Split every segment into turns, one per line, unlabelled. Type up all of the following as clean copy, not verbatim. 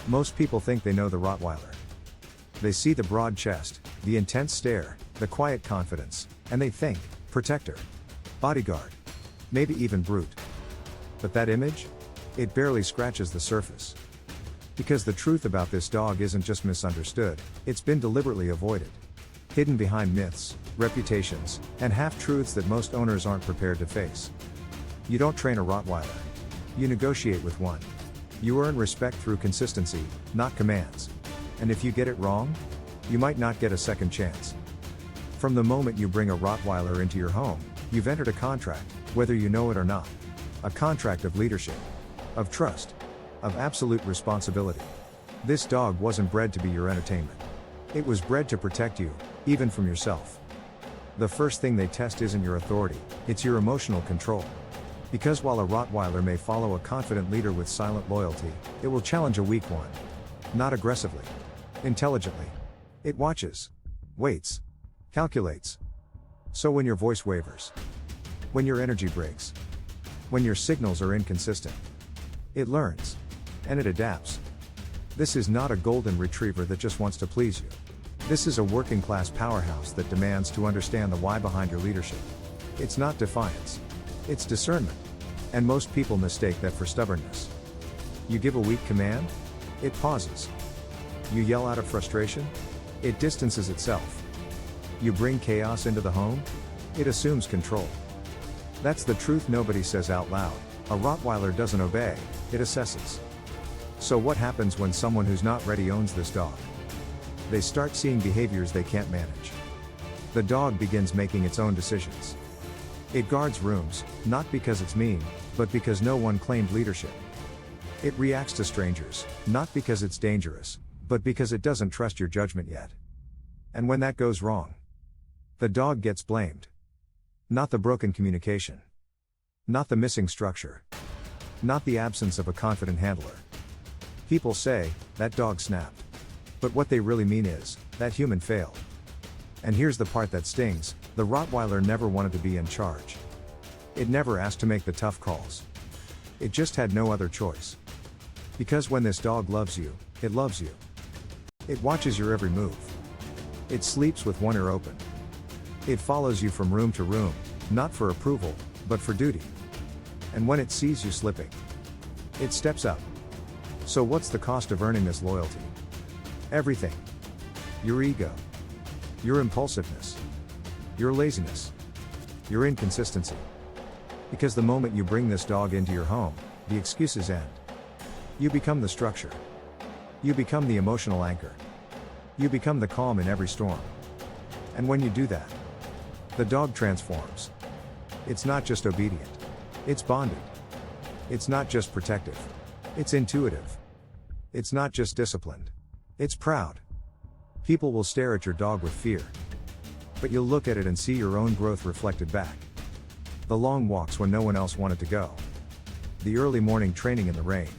Most people think they know the Rottweiler. They see the broad chest, the intense stare, the quiet confidence, and they think, protector, bodyguard, maybe even brute. But that image? It barely scratches the surface. Because the truth about this dog isn't just misunderstood, it's been deliberately avoided. Hidden behind myths, reputations, and half-truths that most owners aren't prepared to face. You don't train a Rottweiler. You negotiate with one. You earn respect through consistency, not commands. And if you get it wrong, you might not get a second chance. From the moment you bring a Rottweiler into your home, you've entered a contract, whether you know it or not. A contract of leadership, of trust, of absolute responsibility. This dog wasn't bred to be your entertainment. It was bred to protect you, even from yourself. The first thing they test isn't your authority, it's your emotional control. Because while a Rottweiler may follow a confident leader with silent loyalty, it will challenge a weak one. Not aggressively. Intelligently. It watches. Waits. Calculates. So when your voice wavers, when your energy breaks, when your signals are inconsistent, it learns. And it adapts. This is not a golden retriever that just wants to please you. This is a working-class powerhouse that demands to understand the why behind your leadership. It's not defiance. It's discernment. And most people mistake that for stubbornness. You give a weak command? It pauses. You yell out of frustration? It distances itself. You bring chaos into the home? It assumes control. That's the truth nobody says out loud. A Rottweiler doesn't obey, it assesses. So what happens when someone who's not ready owns this dog? They start seeing behaviors they can't manage. The dog begins making its own decisions. It guards rooms, not because it's mean, but because no one claimed leadership. It reacts to strangers, not because it's dangerous, but because it doesn't trust your judgment yet. And when that goes wrong, the dog gets blamed. Not the broken communication. Not the missing structure. Not the absence of a confident handler. People say, that dog snapped. But what they really mean is, that human failed. And here's the part that stings, the Rottweiler never wanted to be in charge. It never asked to make the tough calls. It just had no other choice. Because when this dog loves you, it loves you. It watches your every move. It sleeps with one ear open. It follows you from room to room, not for approval, but for duty. And when it sees you slipping, it steps up. So what's the cost of earning this loyalty? Everything. Your ego. Your impulsiveness. Your laziness. Your inconsistency. Because the moment you bring this dog into your home, the excuses end. You become the structure. You become the emotional anchor. You become the calm in every storm. And when you do that, the dog transforms. It's not just obedient. It's bonded. It's not just protective. It's intuitive. It's not just disciplined. It's proud. People will stare at your dog with fear. But you'll look at it and see your own growth reflected back. The long walks when no one else wanted to go. The early morning training in the rain.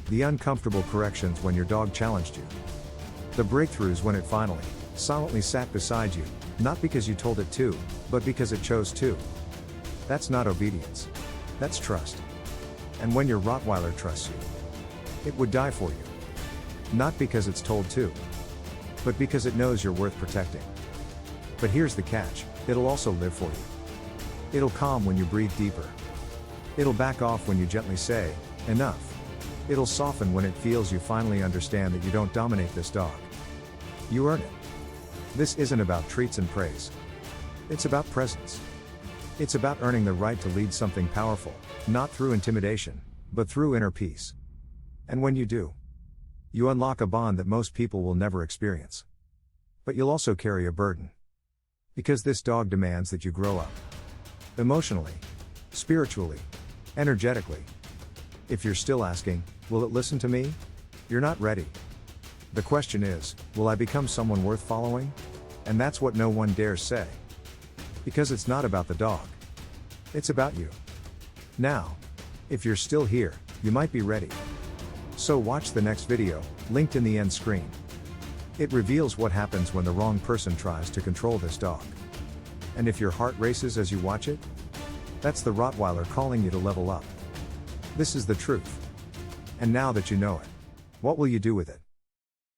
The uncomfortable corrections when your dog challenged you. The breakthroughs when it finally, silently sat beside you, not because you told it to, but because it chose to. That's not obedience. That's trust. And when your Rottweiler trusts you, it would die for you. Not because it's told to, but because it knows you're worth protecting. But here's the catch, it'll also live for you. It'll calm when you breathe deeper. It'll back off when you gently say, enough. It'll soften when it feels you finally understand that you don't dominate this dog. You earn it. This isn't about treats and praise. It's about presence. It's about earning the right to lead something powerful, not through intimidation, but through inner peace. And when you do, you unlock a bond that most people will never experience. But you'll also carry a burden. Because this dog demands that you grow up. Emotionally, spiritually, energetically. If you're still asking, will it listen to me? You're not ready. The question is, will I become someone worth following? And that's what no one dares say. Because it's not about the dog. It's about you. Now, if you're still here, you might be ready. So watch the next video, linked in the end screen. It reveals what happens when the wrong person tries to control this dog. And if your heart races as you watch it, that's the Rottweiler calling you to level up. This is the truth. And now that you know it, What will you do with it?